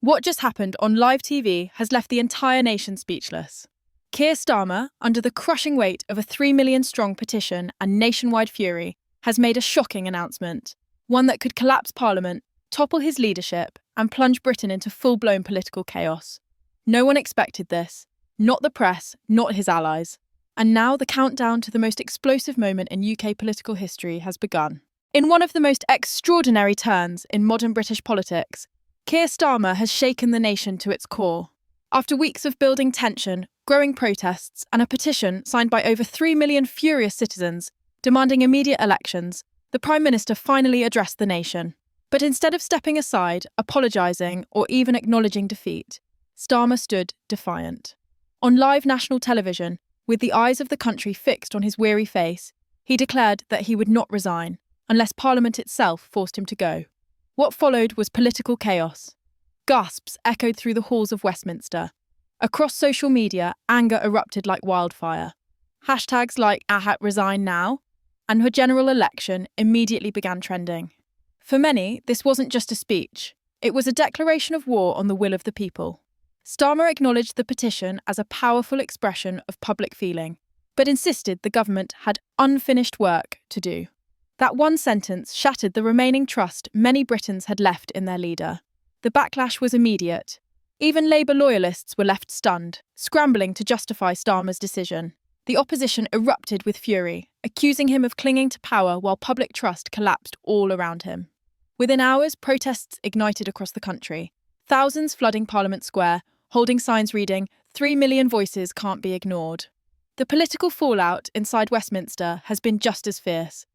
What just happened on live TV has left the entire nation speechless. Keir Starmer, under the crushing weight of a 3 million strong petition and nationwide fury, has made a shocking announcement, one that could collapse Parliament, topple his leadership, and plunge Britain into full-blown political chaos. No one expected this, not the press, not his allies. And now the countdown to the most explosive moment in UK political history has begun. In one of the most extraordinary turns in modern British politics, Keir Starmer has shaken the nation to its core. After weeks of building tension, growing protests, and a petition signed by over 3 million furious citizens demanding immediate elections, the Prime Minister finally addressed the nation. But instead of stepping aside, apologising, or even acknowledging defeat, Starmer stood defiant. On live national television, with the eyes of the country fixed on his weary face, he declared that he would not resign unless Parliament itself forced him to go. What followed was political chaos. Gasps echoed through the halls of Westminster. Across social media, anger erupted like wildfire. Hashtags like #Resigne now and her general election immediately began trending. For many, this wasn't just a speech. It was a declaration of war on the will of the people. Starmer acknowledged the petition as a powerful expression of public feeling, but insisted the government had unfinished work to do. That one sentence shattered the remaining trust many Britons had left in their leader. The backlash was immediate. Even Labour loyalists were left stunned, scrambling to justify Starmer's decision. The opposition erupted with fury, accusing him of clinging to power while public trust collapsed all around him. Within hours, protests ignited across the country, thousands flooding Parliament Square, holding signs reading, 3 million voices can't be ignored. The political fallout inside Westminster has been just as fierce.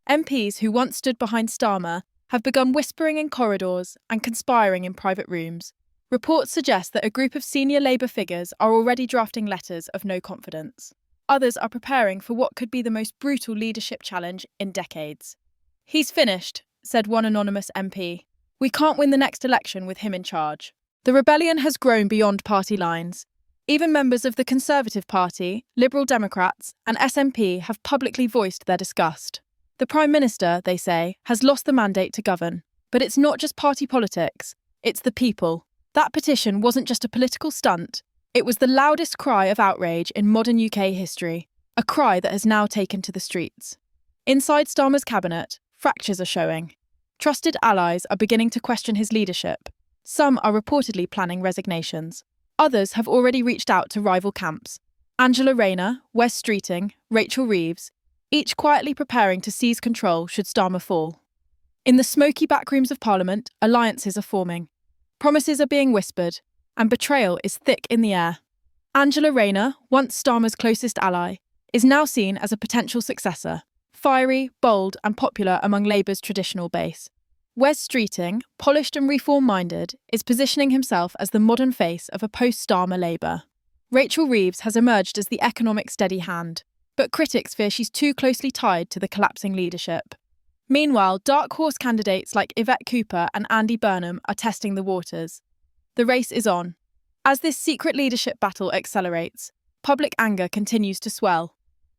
MPs who once stood behind Starmer have begun whispering in corridors and conspiring in private rooms. Reports suggest that a group of senior Labour figures are already drafting letters of no confidence. Others are preparing for what could be the most brutal leadership challenge in decades. "He's finished," said one anonymous MP. "We can't win the next election with him in charge." The rebellion has grown beyond party lines. Even members of the Conservative Party, Liberal Democrats, and SNP have publicly voiced their disgust. The Prime Minister, they say, has lost the mandate to govern. But it's not just party politics, it's the people. That petition wasn't just a political stunt, it was the loudest cry of outrage in modern UK history, a cry that has now taken to the streets. Inside Starmer's cabinet, fractures are showing. Trusted allies are beginning to question his leadership. Some are reportedly planning resignations. Others have already reached out to rival camps. Angela Rayner, Wes Streeting, Rachel Reeves, each quietly preparing to seize control should Starmer fall. In the smoky backrooms of Parliament, alliances are forming. Promises are being whispered, and betrayal is thick in the air. Angela Rayner, once Starmer's closest ally, is now seen as a potential successor, fiery, bold, and popular among Labour's traditional base. Wes Streeting, polished and reform-minded, is positioning himself as the modern face of a post-Starmer Labour. Rachel Reeves has emerged as the economic steady hand, but critics fear she's too closely tied to the collapsing leadership. Meanwhile, dark horse candidates like Yvette Cooper and Andy Burnham are testing the waters. The race is on. As this secret leadership battle accelerates, public anger continues to swell.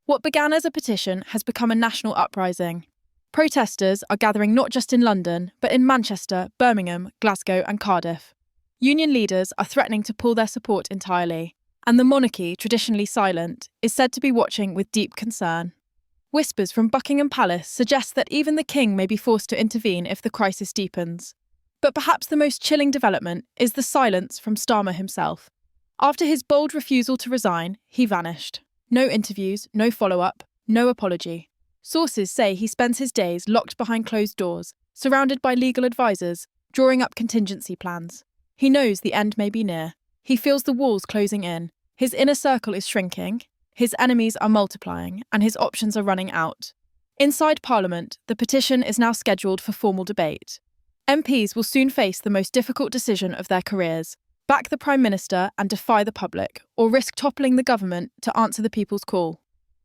What began as a petition has become a national uprising. Protesters are gathering not just in London, but in Manchester, Birmingham, Glasgow, and Cardiff. Union leaders are threatening to pull their support entirely, and the monarchy, traditionally silent, is said to be watching with deep concern. Whispers from Buckingham Palace suggest that even the king may be forced to intervene if the crisis deepens. But perhaps the most chilling development is the silence from Starmer himself. After his bold refusal to resign, he vanished. No interviews, no follow-up, no apology. Sources say he spends his days locked behind closed doors, surrounded by legal advisors, drawing up contingency plans. He knows the end may be near. He feels the walls closing in. His inner circle is shrinking, his enemies are multiplying, and his options are running out. Inside Parliament, the petition is now scheduled for formal debate. MPs will soon face the most difficult decision of their careers: back the Prime Minister and defy the public, or risk toppling the government to answer the people's call.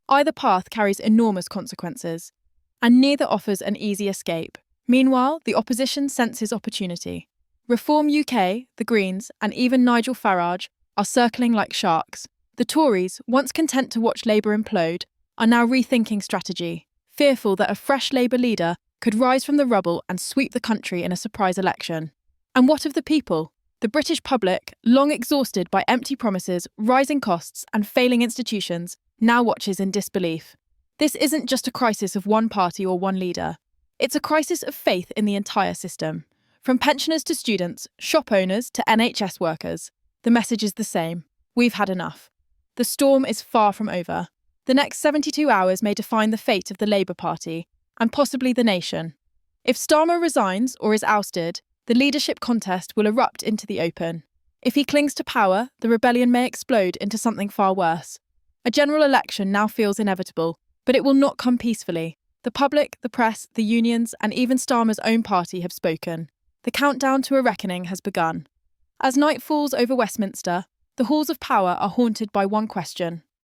Either path carries enormous consequences, and neither offers an easy escape. Meanwhile, the opposition senses opportunity. Reform UK, the Greens, and even Nigel Farage are circling like sharks. The Tories, once content to watch Labour implode, are now rethinking strategy, fearful that a fresh Labour leader could rise from the rubble and sweep the country in a surprise election. And what of the people? The British public, long exhausted by empty promises, rising costs, and failing institutions, now watches in disbelief. This isn't just a crisis of one party or one leader. It's a crisis of faith in the entire system. From pensioners to students, shop owners to NHS workers, the message is the same. We've had enough. The storm is far from over. The next 72 hours may define the fate of the Labour Party, and possibly the nation. If Starmer resigns or is ousted, the leadership contest will erupt into the open. If he clings to power, the rebellion may explode into something far worse. A general election now feels inevitable, but it will not come peacefully. The public, the press, the unions, and even Starmer's own party have spoken. The countdown to a reckoning has begun. As night falls over Westminster, the halls of power are haunted by one question.